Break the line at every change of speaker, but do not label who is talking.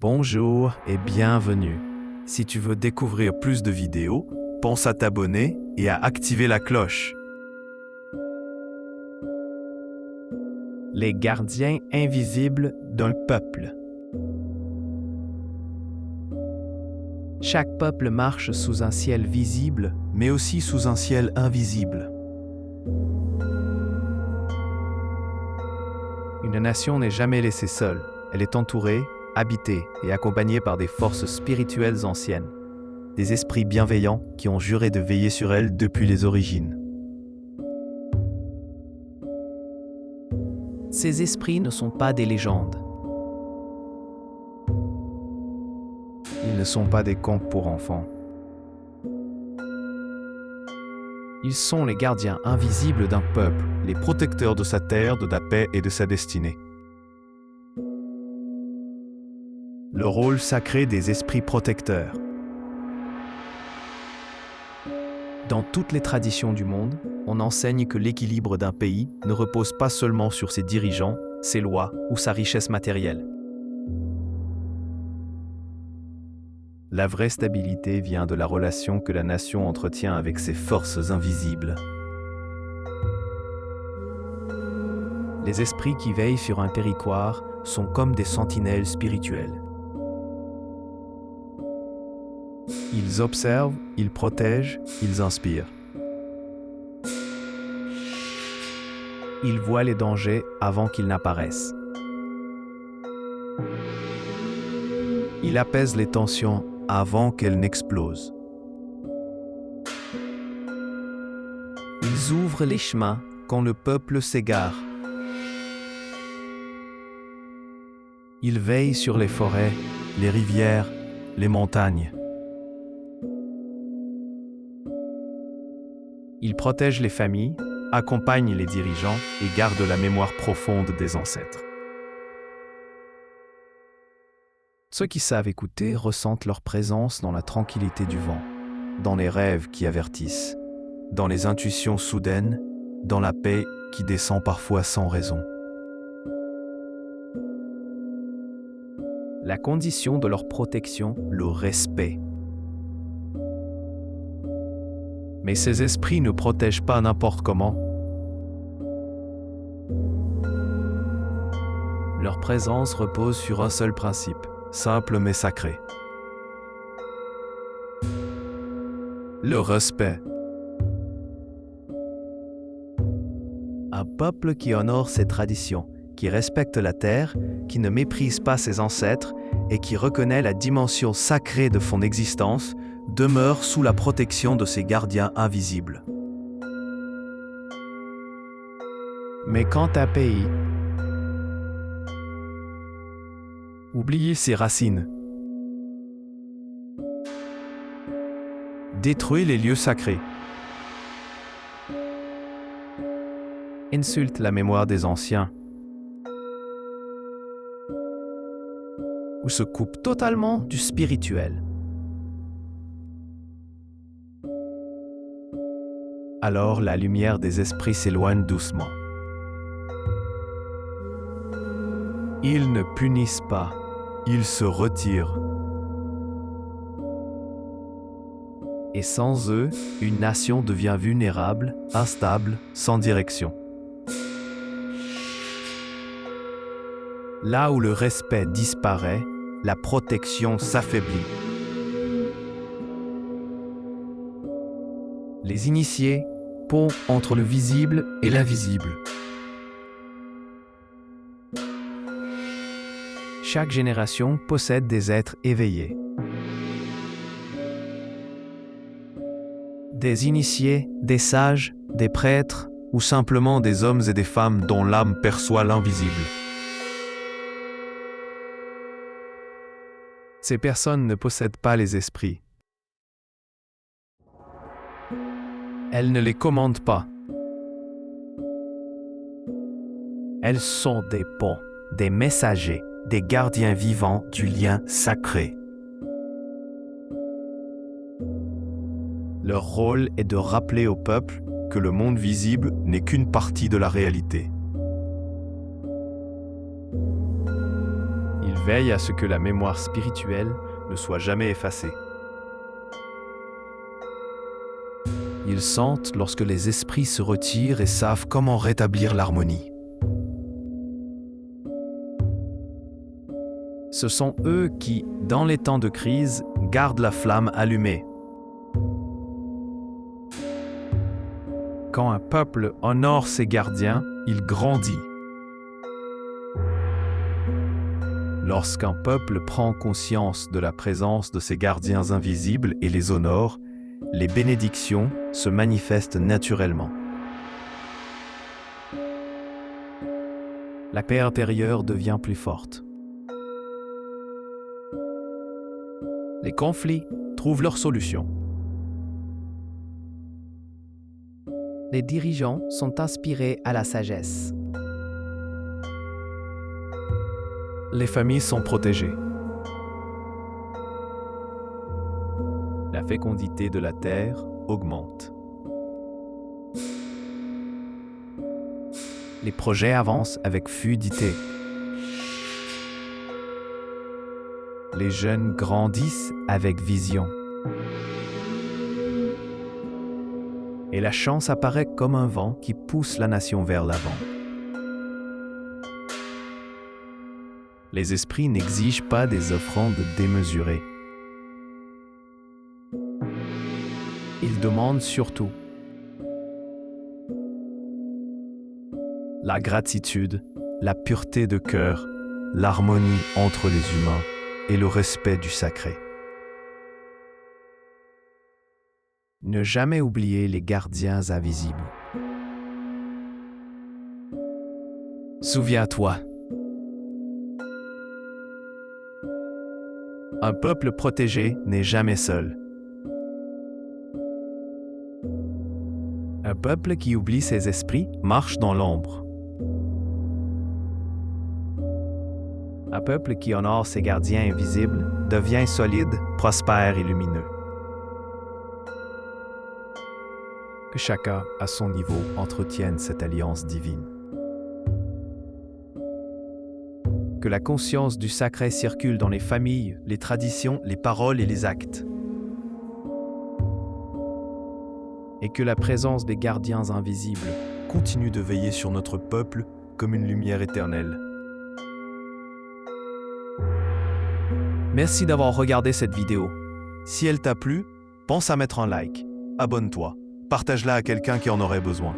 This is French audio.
Bonjour et bienvenue. Si tu veux découvrir plus de vidéos, pense à t'abonner et à activer la cloche. Les gardiens invisibles d'un peuple. Chaque peuple marche sous un ciel visible, mais aussi sous un ciel invisible. Une nation n'est jamais laissée seule. Elle est entourée, habitée et accompagnée par des forces spirituelles anciennes, des esprits bienveillants qui ont juré de veiller sur elle depuis les origines. Ces esprits ne sont pas des légendes. Ils ne sont pas des contes pour enfants. Ils sont les gardiens invisibles d'un peuple, les protecteurs de sa terre, de la paix et de sa destinée. Le rôle sacré des esprits protecteurs. Dans toutes les traditions du monde, on enseigne que l'équilibre d'un pays ne repose pas seulement sur ses dirigeants, ses lois ou sa richesse matérielle. La vraie stabilité vient de la relation que la nation entretient avec ses forces invisibles. Les esprits qui veillent sur un territoire sont comme des sentinelles spirituelles. Ils observent, ils protègent, ils inspirent. Ils voient les dangers avant qu'ils n'apparaissent. Ils apaisent les tensions avant qu'elles n'explosent. Ils ouvrent les chemins quand le peuple s'égare. Ils veillent sur les forêts, les rivières, les montagnes. Ils protègent les familles, accompagnent les dirigeants et gardent la mémoire profonde des ancêtres. Ceux qui savent écouter ressentent leur présence dans la tranquillité du vent, dans les rêves qui avertissent, dans les intuitions soudaines, dans la paix qui descend parfois sans raison. La condition de leur protection, le respect. Mais ces esprits ne protègent pas n'importe comment. Leur présence repose sur un seul principe, simple mais sacré. Le respect. Un peuple qui honore ses traditions, qui respecte la terre, qui ne méprise pas ses ancêtres et qui reconnaît la dimension sacrée de son existence, demeure sous la protection de ses gardiens invisibles. Mais quand un pays oublie ses racines, détruit les lieux sacrés, insulte la mémoire des anciens, ou se coupe totalement du spirituel, alors la lumière des esprits s'éloigne doucement. Ils ne punissent pas, ils se retirent. Et sans eux, une nation devient vulnérable, instable, sans direction. Là où le respect disparaît, la protection s'affaiblit. Les initiés, pont entre le visible et l'invisible. Chaque génération possède des êtres éveillés. Des initiés, des sages, des prêtres ou simplement des hommes et des femmes dont l'âme perçoit l'invisible. Ces personnes ne possèdent pas les esprits. Elles ne les commandent pas. Elles sont des ponts, des messagers, des gardiens vivants du lien sacré. Leur rôle est de rappeler au peuple que le monde visible n'est qu'une partie de la réalité. Ils veillent à ce que la mémoire spirituelle ne soit jamais effacée. Ils sentent lorsque les esprits se retirent et savent comment rétablir l'harmonie. Ce sont eux qui, dans les temps de crise, gardent la flamme allumée. Quand un peuple honore ses gardiens, il grandit. Lorsqu'un peuple prend conscience de la présence de ses gardiens invisibles et les honore, les bénédictions se manifestent naturellement. La paix intérieure devient plus forte. Les conflits trouvent leur solution. Les dirigeants sont inspirés à la sagesse. Les familles sont protégées. La fécondité de la terre augmente. Les projets avancent avec fluidité. Les jeunes grandissent avec vision. Et la chance apparaît comme un vent qui pousse la nation vers l'avant. Les esprits n'exigent pas des offrandes démesurées. Ils demandent surtout la gratitude, la pureté de cœur, l'harmonie entre les humains et le respect du sacré. Ne jamais oublier les gardiens invisibles. Souviens-toi, un peuple protégé n'est jamais seul. Un peuple qui oublie ses esprits marche dans l'ombre. Un peuple qui honore ses gardiens invisibles devient solide, prospère et lumineux. Que chacun, à son niveau, entretienne cette alliance divine. Que la conscience du sacré circule dans les familles, les traditions, les paroles et les actes. Et que la présence des gardiens invisibles continue de veiller sur notre peuple comme une lumière éternelle. Merci d'avoir regardé cette vidéo. Si elle t'a plu, pense à mettre un like, abonne-toi, partage-la à quelqu'un qui en aurait besoin.